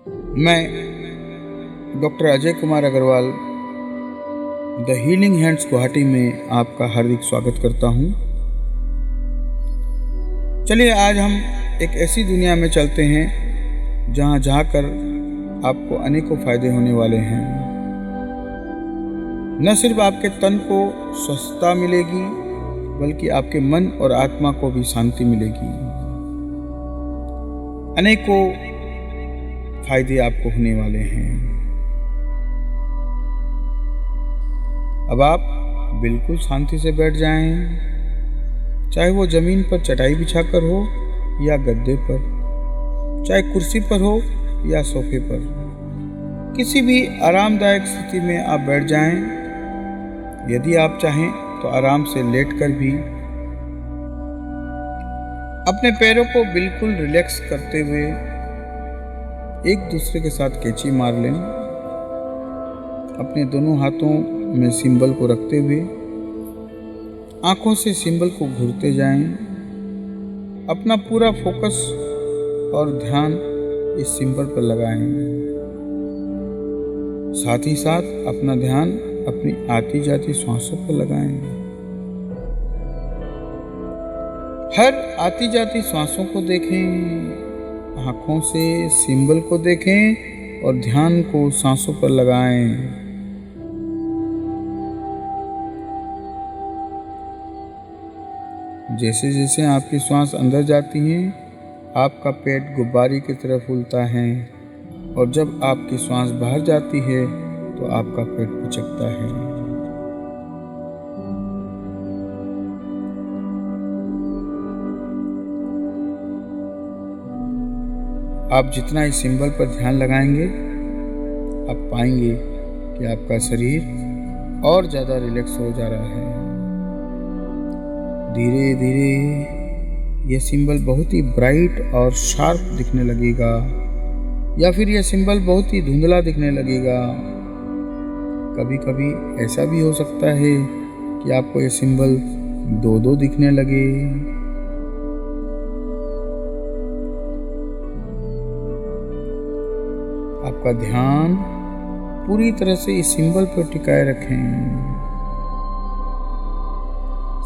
मैं doctor Ajay Kumar Agarwal the healing hands Guwahati में आपका हार्दिक स्वागत करता हूं। चलिए आज हम एक ऐसी दुनिया में चलते हैं जहां जाकर आपको अनेकों फायदे होने वाले हैं। न सिर्फ आपके तन को स्वस्थता मिलेगी बल्कि आपके मन और आत्मा को भी शांति मिलेगी। अनेकों फायदे आपको होने वाले हैं। अब आप बिल्कुल शांति से बैठ जाएं, चाहे वो जमीन पर चटाई बिछाकर हो या गद्दे पर, चाहे कुर्सी पर हो या सोफे पर, किसी भी आरामदायक स्थिति में आप बैठ जाएं। यदि आप चाहें तो आराम से लेटकर भी अपने पैरों को बिल्कुल रिलैक्स करते हुए एक दूसरे के साथ कैंची मार लें। अपने दोनों हाथों में सिंबल को रखते हुए आंखों से सिंबल को घूरते जाएं। अपना पूरा फोकस और ध्यान इस सिंबल पर लगाएं। साथ ही साथ अपना ध्यान अपनी आती जाती सांसों पर लगाएं। हर आती जाती सांसों को देखें, आंखों से सिंबल को देखें और ध्यान को सांसों पर लगाएं। जैसे जैसे आपकी सांस अंदर जाती है आपका पेट गुब्बारे की तरह फूलता है और जब आपकी सांस बाहर जाती है तो आपका पेट पिचकता है। आप जितना इस सिंबल पर ध्यान लगाएंगे आप पाएंगे कि आपका शरीर और ज़्यादा रिलैक्स हो जा रहा है। धीरे धीरे ये सिंबल बहुत ही ब्राइट और शार्प दिखने लगेगा या फिर यह सिंबल बहुत ही धुंधला दिखने लगेगा। कभी कभी ऐसा भी हो सकता है कि आपको ये सिंबल दो दो दिखने लगे। आपका ध्यान पूरी तरह से इस सिंबल पर टिकाए रखें।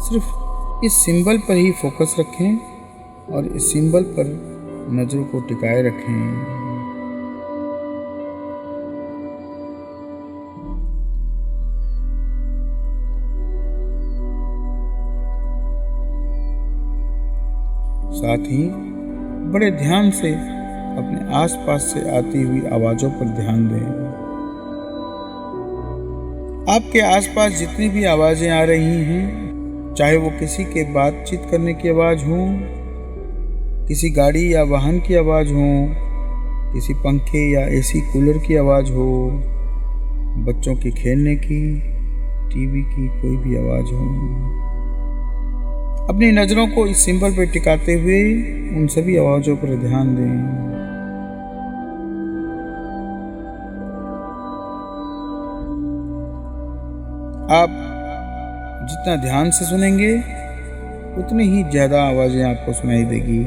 सिर्फ इस सिंबल पर ही फोकस रखें और इस सिंबल पर नजरों को टिकाए रखें। साथ ही बड़े ध्यान से अपने आसपास से आती हुई आवाजों पर ध्यान दें। आपके आसपास जितनी भी आवाजें आ रही हैं, चाहे वो किसी के बातचीत करने की आवाज हो, किसी गाड़ी या वाहन की आवाज हो, किसी पंखे या एसी कूलर की आवाज हो, बच्चों के खेलने की, टीवी की कोई भी आवाज हो, अपनी नजरों को इस सिंबल पर टिकाते हुए उन सभी आवाजों पर ध्यान दें। आप जितना ध्यान से सुनेंगे उतनी ही ज्यादा आवाजें आपको सुनाई देगी।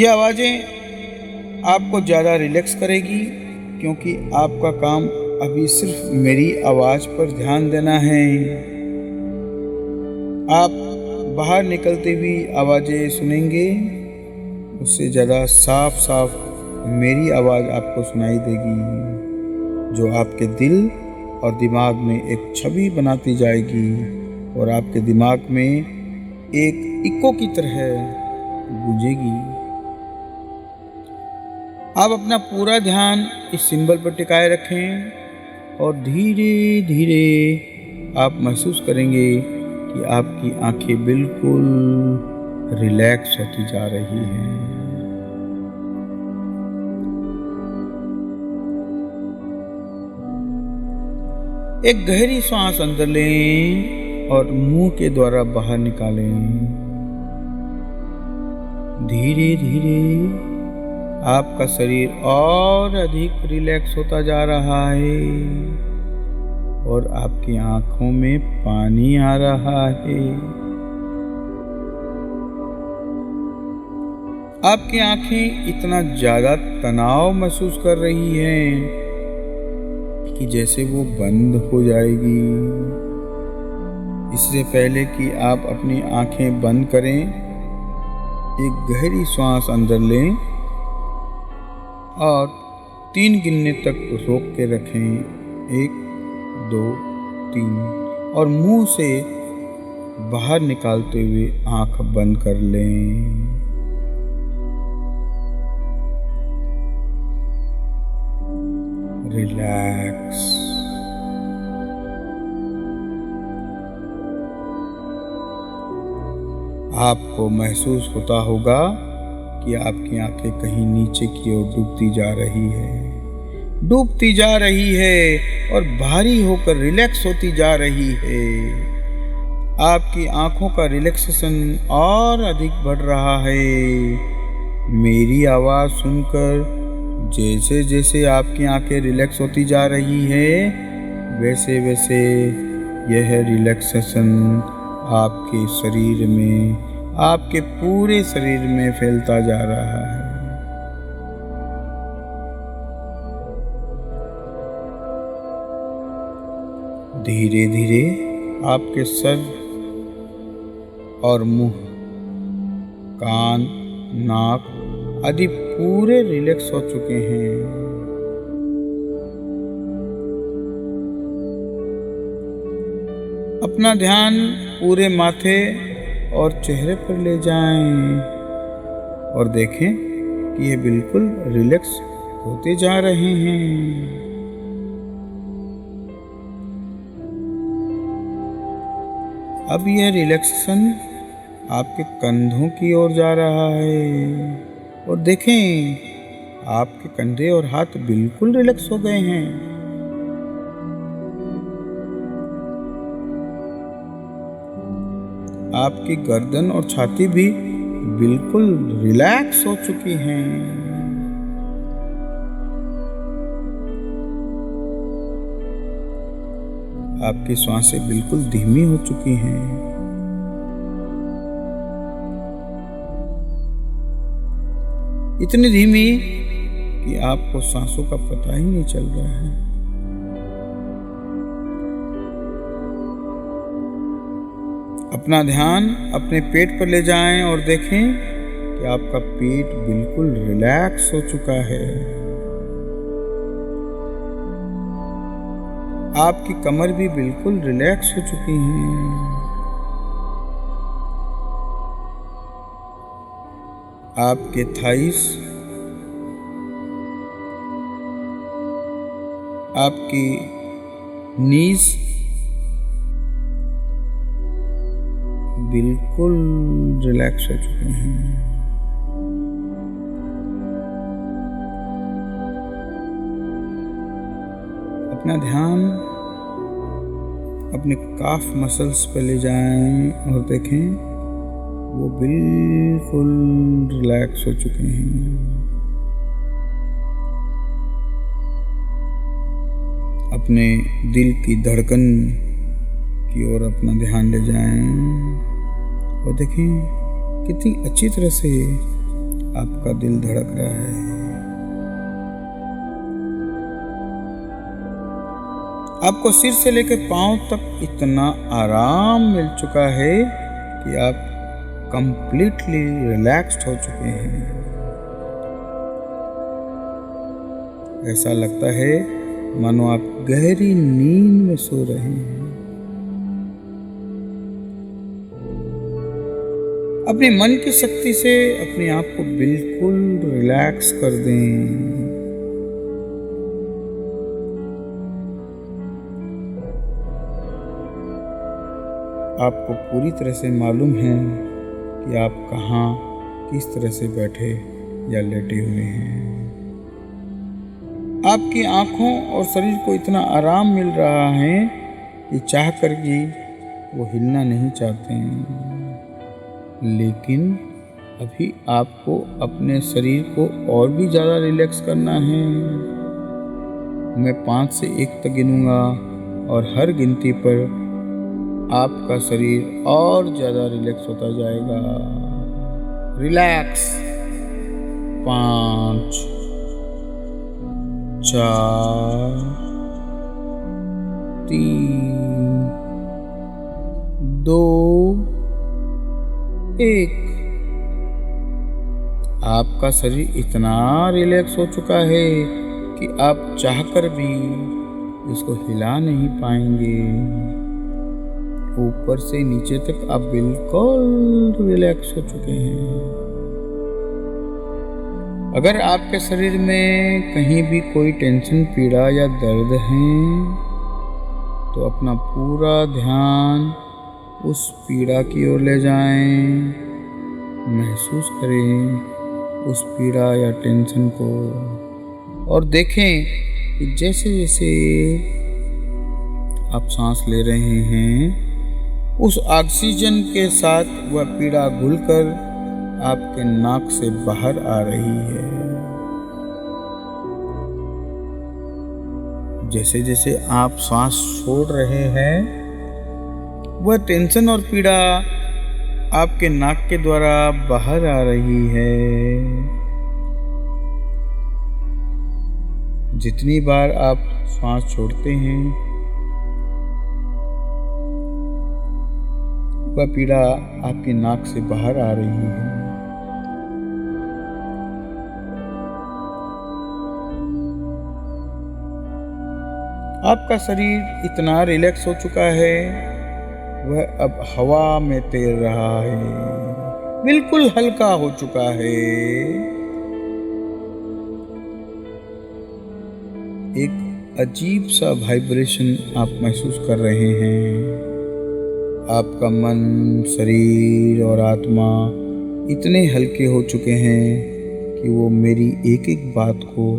ये आवाजें आपको ज्यादा रिलैक्स करेगी क्योंकि आपका काम अभी सिर्फ मेरी आवाज पर ध्यान देना है। आप बाहर निकलती हुई आवाजें सुनेंगे, उससे ज़्यादा साफ साफ मेरी आवाज़ आपको सुनाई देगी जो आपके दिल और दिमाग में एक छवि बनाती जाएगी और आपके दिमाग में एक इको की तरह गूंजेगी। आप अपना पूरा ध्यान इस सिंबल पर टिकाए रखें और धीरे धीरे आप महसूस करेंगे कि आपकी आंखें बिल्कुल रिलैक्स होती जा रही हैं। एक गहरी सांस अंदर लें और मुंह के द्वारा बाहर निकालें। धीरे धीरे आपका शरीर और अधिक रिलैक्स होता जा रहा है और आपकी आंखों में पानी आ रहा है। आपकी आंखें इतना ज़्यादा तनाव महसूस कर रही हैं कि जैसे वो बंद हो जाएगी। इससे पहले कि आप अपनी आंखें बंद करें, एक गहरी सांस अंदर लें और 3 गिनने तक रोक के रखें। 1, 2, 3 और मुंह से बाहर निकालते हुए आंख बंद कर लें। रिलैक्स। आपको महसूस होता होगा कि आपकी आंखें कहीं नीचे की ओर डूबती जा रही है और भारी होकर रिलैक्स होती जा रही है। आपकी आंखों का रिलैक्सेशन और अधिक बढ़ रहा है। मेरी आवाज़ सुनकर जैसे जैसे आपकी आंखें रिलैक्स होती जा रही है, वैसे वैसे यह रिलैक्सेशन आपके शरीर में, आपके पूरे शरीर में फैलता जा रहा है। धीरे धीरे आपके सर और मुंह, कान, नाक आदि पूरे रिलैक्स हो चुके हैं। अपना ध्यान पूरे माथे और चेहरे पर ले जाएं और देखें कि ये बिल्कुल रिलैक्स होते जा रहे हैं। अब यह रिलैक्सेशन आपके कंधों की ओर जा रहा है और देखें आपके कंधे और हाथ बिल्कुल रिलैक्स हो गए हैं। आपकी गर्दन और छाती भी बिल्कुल रिलैक्स हो चुकी हैं। आपकी सांसें बिल्कुल धीमी हो चुकी हैं। इतनी धीमी कि आपको सांसों का पता ही नहीं चल रहा है। अपना ध्यान अपने पेट पर ले जाएं और देखें कि आपका पेट बिल्कुल रिलैक्स हो चुका है। आपकी कमर भी बिल्कुल रिलैक्स हो चुकी है। आपके थाइस, आपकी नीज बिल्कुल रिलैक्स हो चुके हैं। अपना ध्यान अपने काफ मसल्स पे ले जाएं और देखें वो बिल्कुल रिलैक्स हो चुके हैं। अपने दिल की धड़कन की ओर अपना ध्यान ले जाएं और देखें कितनी अच्छी तरह से आपका दिल धड़क रहा है। आपको सिर से लेकर पांव तक इतना आराम मिल चुका है कि आप कंप्लीटली रिलैक्स्ड हो चुके हैं। ऐसा लगता है मानो आप गहरी नींद में सो रहे हैं। अपने मन की शक्ति से अपने आप को बिल्कुल रिलैक्स कर दें। आपको पूरी तरह से मालूम है कि आप कहाँ किस तरह से बैठे या लेटे हुए हैं। आपकी आँखों और शरीर को इतना आराम मिल रहा है कि चाह कर भी वो हिलना नहीं चाहते हैं। लेकिन अभी आपको अपने शरीर को और भी ज़्यादा रिलैक्स करना है। मैं 5 से 1 तक गिनूँगा और हर गिनती पर आपका शरीर और ज़्यादा रिलैक्स होता जाएगा। रिलैक्स, 5 4 3 2 1। आपका शरीर इतना रिलैक्स हो चुका है कि आप चाहकर भी इसको हिला नहीं पाएंगे। ऊपर से नीचे तक आप बिल्कुल रिलैक्स हो चुके हैं। अगर आपके शरीर में कहीं भी कोई टेंशन, पीड़ा या दर्द है तो अपना पूरा ध्यान उस पीड़ा की ओर ले जाएं। महसूस करें उस पीड़ा या टेंशन को और देखें कि जैसे जैसे आप सांस ले रहे हैं उस ऑक्सीजन के साथ वह पीड़ा घुलकर आपके नाक से बाहर आ रही है। जैसे जैसे आप सांस छोड़ रहे हैं वह टेंशन और पीड़ा आपके नाक के द्वारा बाहर आ रही है। जितनी बार आप सांस छोड़ते हैं वह पीड़ा आपकी नाक से बाहर आ रही है। आपका शरीर इतना रिलैक्स हो चुका है वह अब हवा में तैर रहा है, बिल्कुल हल्का हो चुका है। एक अजीब सा वाइब्रेशन आप महसूस कर रहे हैं। आपका मन, शरीर और आत्मा इतने हल्के हो चुके हैं कि वो मेरी एक एक बात को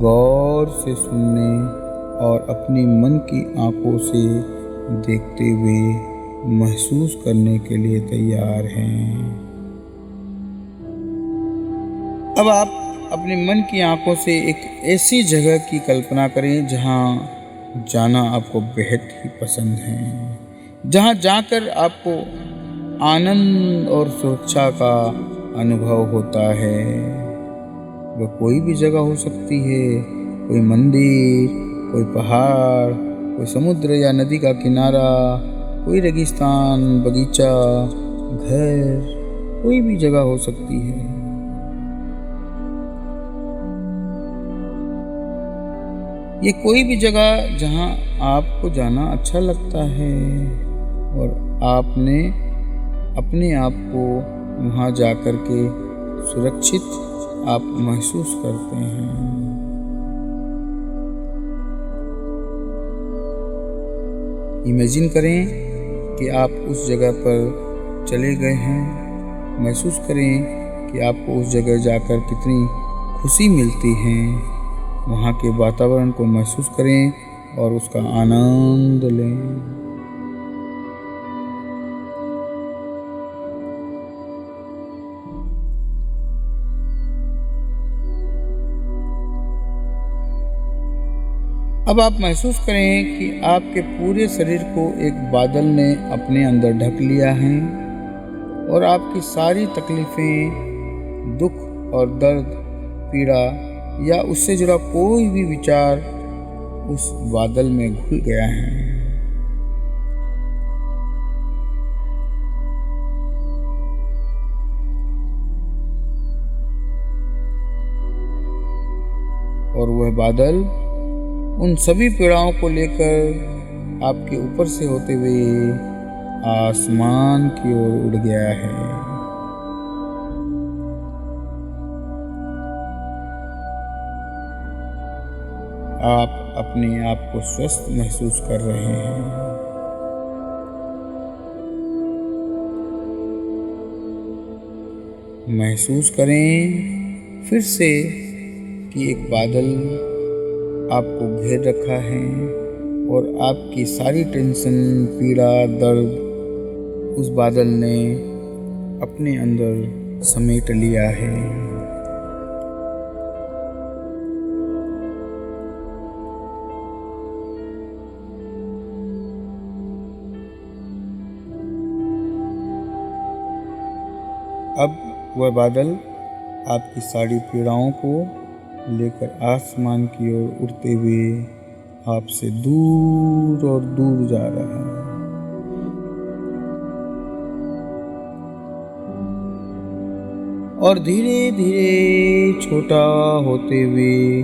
गौर से सुनने और अपनी मन की आंखों से देखते हुए महसूस करने के लिए तैयार हैं। अब आप अपने मन की आंखों से एक ऐसी जगह की कल्पना करें जहां जाना आपको बेहद ही पसंद है, जहां जाकर आपको आनंद और सुरक्षा का अनुभव होता है। वह कोई भी जगह हो सकती है, कोई मंदिर, कोई पहाड़, कोई समुद्र या नदी का किनारा, कोई रेगिस्तान, बगीचा, घर, कोई भी जगह हो सकती है। ये कोई भी जगह जहां आपको जाना अच्छा लगता है और आपने अपने आप को वहां जाकर के सुरक्षित आप महसूस करते हैं। इमेजिन करें कि आप उस जगह पर चले गए हैं। महसूस करें कि आपको उस जगह जाकर कितनी खुशी मिलती है। वहाँ के वातावरण को महसूस करें और उसका आनंद लें। अब आप महसूस करें कि आपके पूरे शरीर को एक बादल ने अपने अंदर ढक लिया है और आपकी सारी तकलीफ़ें, दुख और दर्द, पीड़ा या उससे जुड़ा कोई भी विचार उस बादल में घुल गया है। और वह बादल उन सभी पीड़ाओं को लेकर आपके ऊपर से होते हुए आसमान की ओर उड़ गया है। आप अपने आप को स्वस्थ महसूस कर रहे हैं। महसूस करें फिर से कि एक बादल आपको घेर रखा है और आपकी सारी टेंशन, पीड़ा, दर्द उस बादल ने अपने अंदर समेट लिया है। अब वह बादल आपकी सारी पीड़ाओं को लेकर आसमान की ओर उड़ते हुए आपसे दूर और दूर जा रहा है। और धीरे धीरे छोटा होते हुए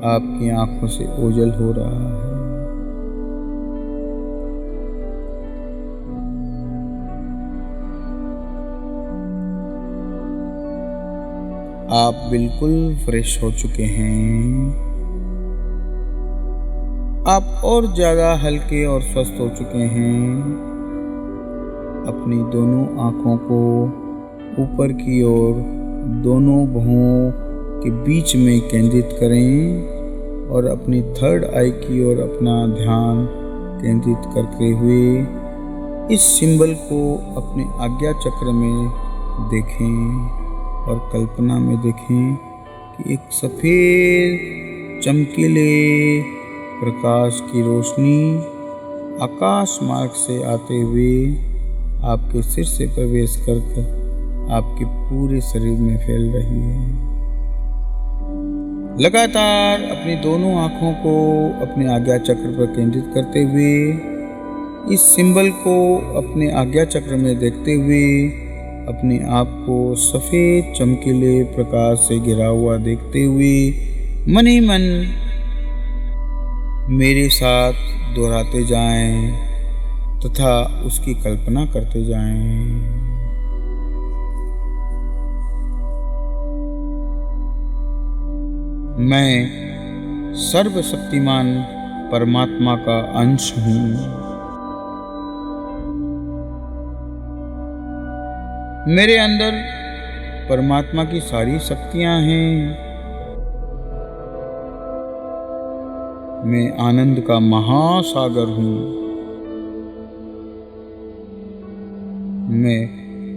आपकी आंखों से ओझल हो रहा है। आप बिल्कुल फ्रेश हो चुके हैं। आप और ज्यादा हल्के और स्वस्थ हो चुके हैं। अपनी दोनों आंखों को ऊपर की ओर दोनों भुवों के बीच में केंद्रित करें और अपनी थर्ड आई की ओर अपना ध्यान केंद्रित करते हुए इस सिंबल को अपने आज्ञा चक्र में देखें और कल्पना में देखें कि एक सफ़ेद चमकीले प्रकाश की रोशनी आकाश मार्ग से आते हुए आपके सिर से प्रवेश करके आपके पूरे शरीर में फैल रही है। लगातार अपनी दोनों आँखों को अपने आज्ञा चक्र पर केंद्रित करते हुए इस सिंबल को अपने आज्ञा चक्र में देखते हुए अपने आप को सफ़ेद चमकीले प्रकाश से घिरा हुआ देखते हुए मन ही मन मेरे साथ दोहराते जाएं तथा उसकी कल्पना करते जाएं। मैं सर्वशक्तिमान परमात्मा का अंश हूँ। मेरे अंदर परमात्मा की सारी शक्तियाँ हैं। मैं आनंद का महासागर हूँ। मैं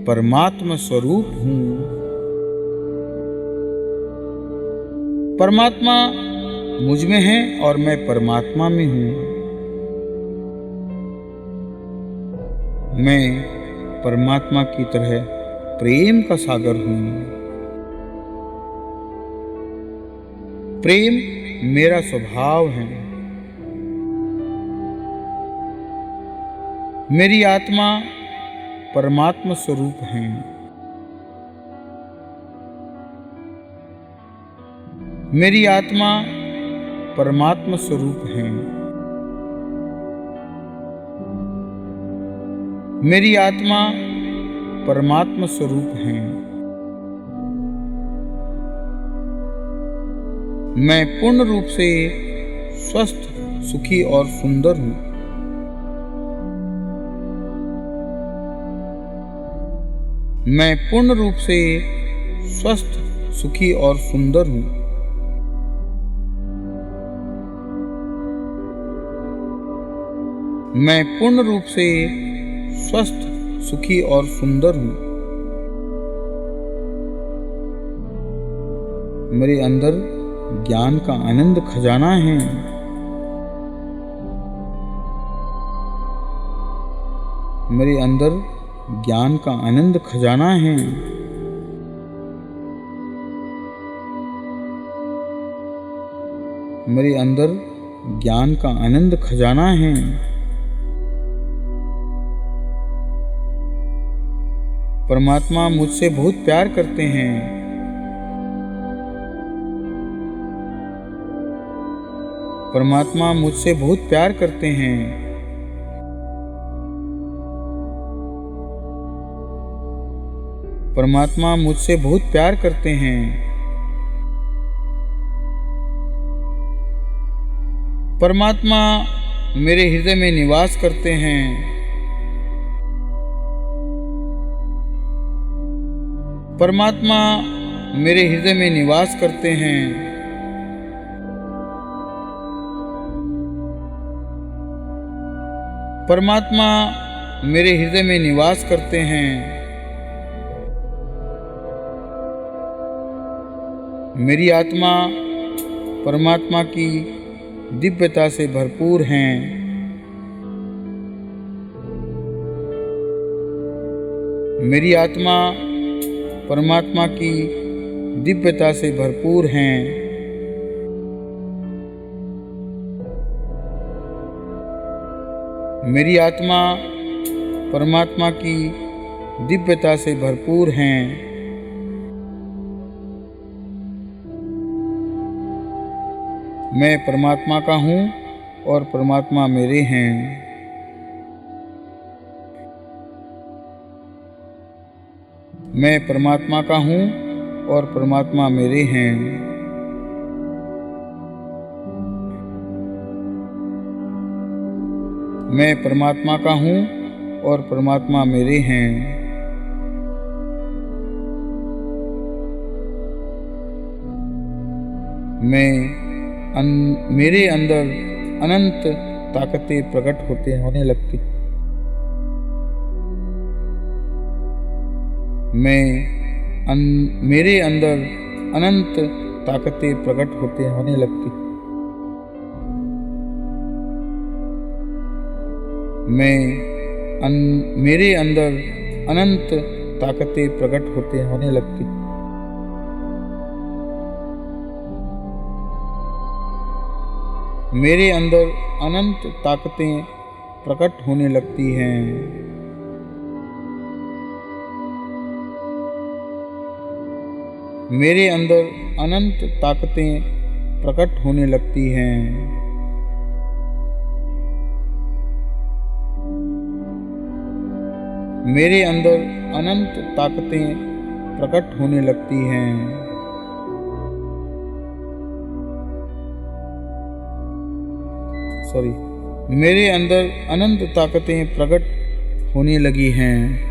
परमात्मा स्वरूप हूँ। परमात्मा मुझ में है और मैं परमात्मा में हूँ। मैं परमात्मा की तरह प्रेम का सागर हूँ। प्रेम मेरा स्वभाव है। मेरी आत्मा परमात्मा स्वरूप है। मेरी आत्मा परमात्मा स्वरूप है। मेरी आत्मा परमात्मा स्वरूप है। मैं पूर्ण रूप से स्वस्थ, सुखी और सुंदर हूँ। मैं पूर्ण रूप से स्वस्थ, सुखी और सुंदर हूँ। मैं पूर्ण रूप से स्वस्थ, सुखी और सुंदर हूँ। मेरे अंदर ज्ञान का आनंद खजाना है। मेरे अंदर ज्ञान का आनंद खजाना है। मेरे अंदर ज्ञान का आनंद खजाना है। परमात्मा मुझसे बहुत प्यार करते हैं। परमात्मा मुझसे बहुत प्यार करते हैं। परमात्मा मुझसे बहुत प्यार करते हैं। परमात्मा मेरे हृदय में निवास करते हैं। परमात्मा मेरे हृदय में निवास करते हैं। परमात्मा मेरे हृदय में निवास करते हैं। मेरी आत्मा परमात्मा की दिव्यता से भरपूर है। मेरी आत्मा परमात्मा की दिव्यता से भरपूर हैं। मेरी आत्मा परमात्मा की दिव्यता से भरपूर हैं। मैं परमात्मा का हूँ और परमात्मा मेरे हैं। मैं परमात्मा का हूँ और परमात्मा मेरे हैं। मैं परमात्मा का हूँ और परमात्मा मेरे हैं। मेरे अंदर अनंत ताकतें प्रकट होने लगती। मेरे अंदर अनंत ताकतें प्रकट होने लगती। मेरे अंदर अनंत ताकतें प्रकट होने लगती। मेरे अंदर अनंत ताकतें प्रकट होने लगती हैं। मेरे अंदर अनंत ताकतें प्रकट होने लगती हैं। मेरे अंदर अनंत ताकतें प्रकट होने लगती हैं। मेरे अंदर अनंत ताकतें प्रकट होने लगी हैं।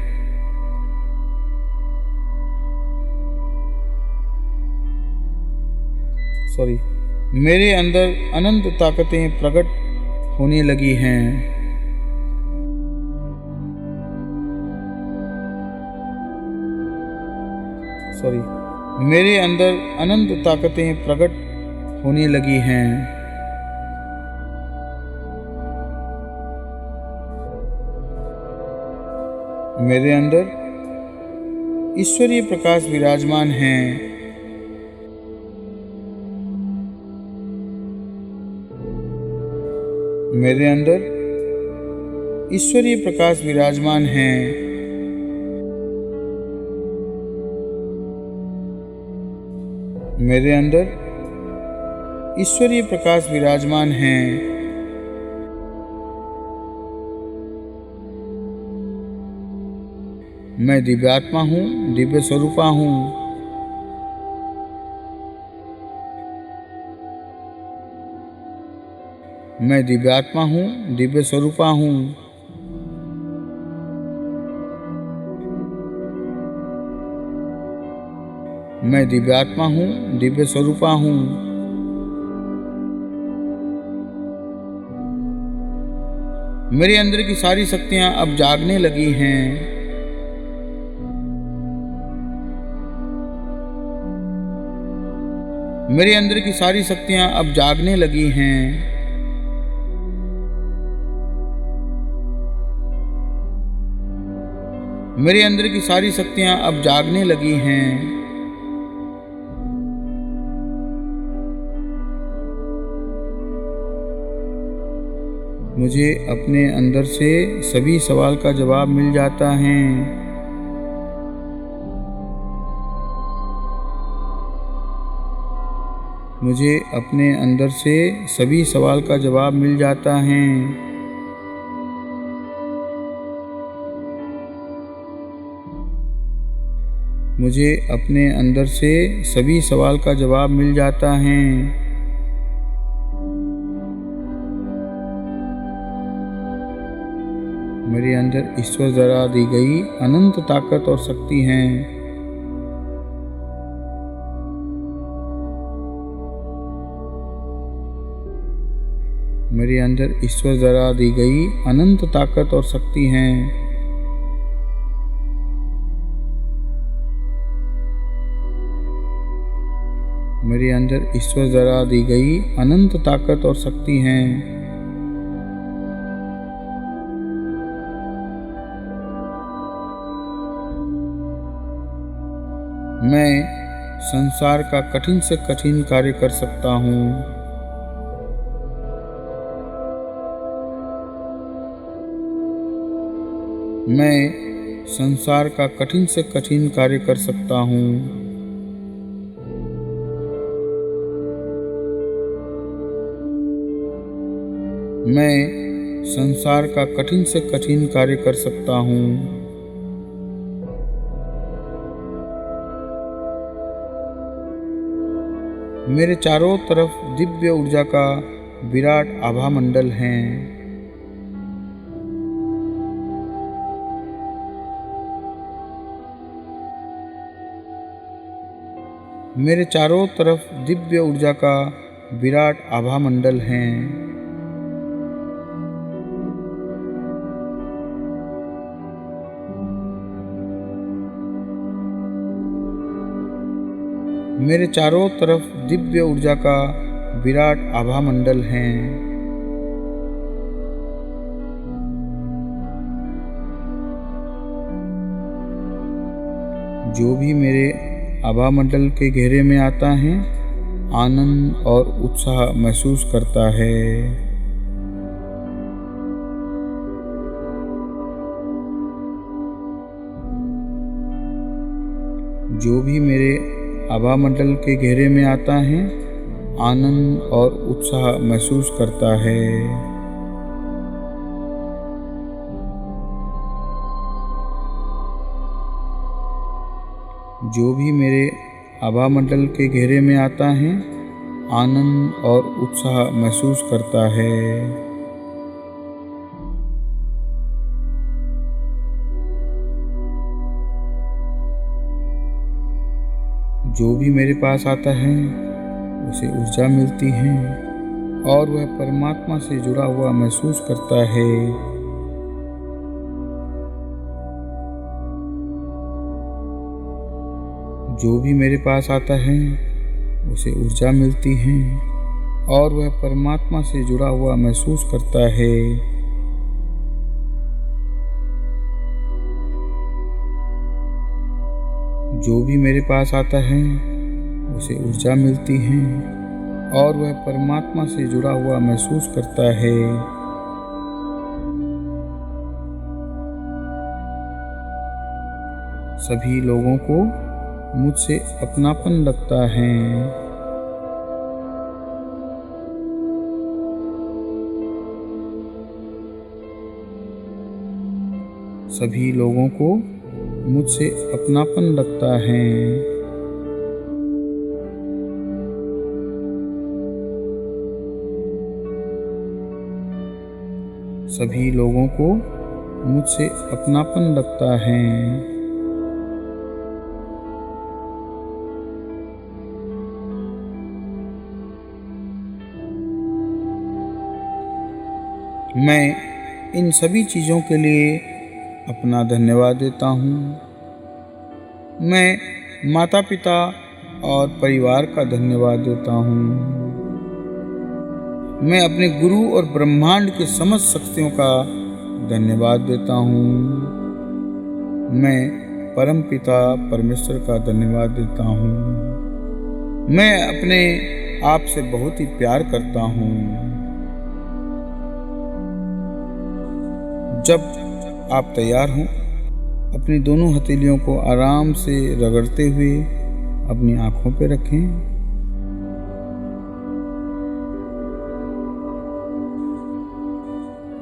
मेरे अंदर अनंत ताकतें प्रकट होने लगी हैं। मेरे अंदर अनंत ताकतें प्रकट होने लगी हैं। मेरे अंदर ईश्वरीय प्रकाश विराजमान हैं। मेरे अंदर ईश्वरीय प्रकाश विराजमान हैं। मेरे अंदर ईश्वरीय प्रकाश विराजमान हैं। मैं दिव्यात्मा हूँ, दिव्य स्वरूपा हूँ। मैं दिव्यात्मा हूँ, दिव्य स्वरूपा हूँ। मैं दिव्यात्मा हूँ, दिव्य स्वरूपा हूँ। मेरे अंदर की सारी शक्तियाँ अब जागने लगी हैं। मेरे अंदर की सारी शक्तियाँ अब जागने लगी हैं। मेरे अंदर की सारी शक्तियाँ अब जागने लगी हैं। मुझे अपने अंदर से सभी सवाल का जवाब मिल जाता है। मुझे अपने अंदर से सभी सवाल का जवाब मिल जाता है। मुझे अपने अंदर से सभी सवाल का जवाब मिल जाता है। मेरे अंदर ईश्वर द्वारा दी गई अनंत ताकत और शक्ति है। मेरे अंदर ईश्वर द्वारा दी गई अनंत ताकत और शक्ति है। मेरे अंदर ईश्वर द्वारा दी गई अनंत ताकत और शक्ति है। मैं संसार का कठिन से कठिन कार्य कर सकता हूँ। मैं संसार का कठिन से कठिन कार्य कर सकता हूँ। मैं संसार का कठिन से कठिन कार्य कर सकता हूँ। मेरे चारों तरफ दिव्य ऊर्जा का विराट आभा मंडल है। मेरे चारों तरफ दिव्य ऊर्जा का विराट आभा मंडल है। मेरे चारों तरफ दिव्य ऊर्जा का विराट आभा मंडल है। जो भी मेरे आभा मंडल के घेरे में आता है, आनंद और उत्साह महसूस करता है। जो भी मेरे आभा मंडल के घेरे में आता है, आनंद और उत्साह महसूस करता है। जो भी मेरे आभा मंडल के घेरे में आता है, आनंद और उत्साह महसूस करता है। जो भी मेरे पास आता है उसे ऊर्जा मिलती है और वह परमात्मा से जुड़ा हुआ महसूस करता है। जो भी मेरे पास आता है उसे ऊर्जा मिलती है और वह परमात्मा से जुड़ा हुआ महसूस करता है। जो भी मेरे पास आता है उसे ऊर्जा मिलती है और वह परमात्मा से जुड़ा हुआ महसूस करता है। सभी लोगों को मुझसे अपनापन लगता है। सभी लोगों को मुझसे अपनापन लगता है। सभी लोगों को मुझसे अपनापन लगता है। मैं इन सभी चीज़ों के लिए अपना धन्यवाद देता हूँ। मैं माता पिता और परिवार का धन्यवाद देता हूँ। मैं अपने गुरु और ब्रह्मांड की समस्त शक्तियों का धन्यवाद देता हूँ। मैं परम पिता परमेश्वर का धन्यवाद देता हूँ। मैं अपने आप से बहुत ही प्यार करता हूँ। जब आप तैयार हों, अपनी दोनों हथेलियों को आराम से रगड़ते हुए अपनी आँखों पर रखें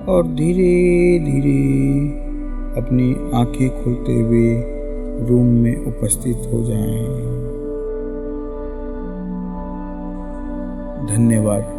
और धीरे धीरे अपनी आँखें खोलते हुए रूम में उपस्थित हो जाएं। धन्यवाद।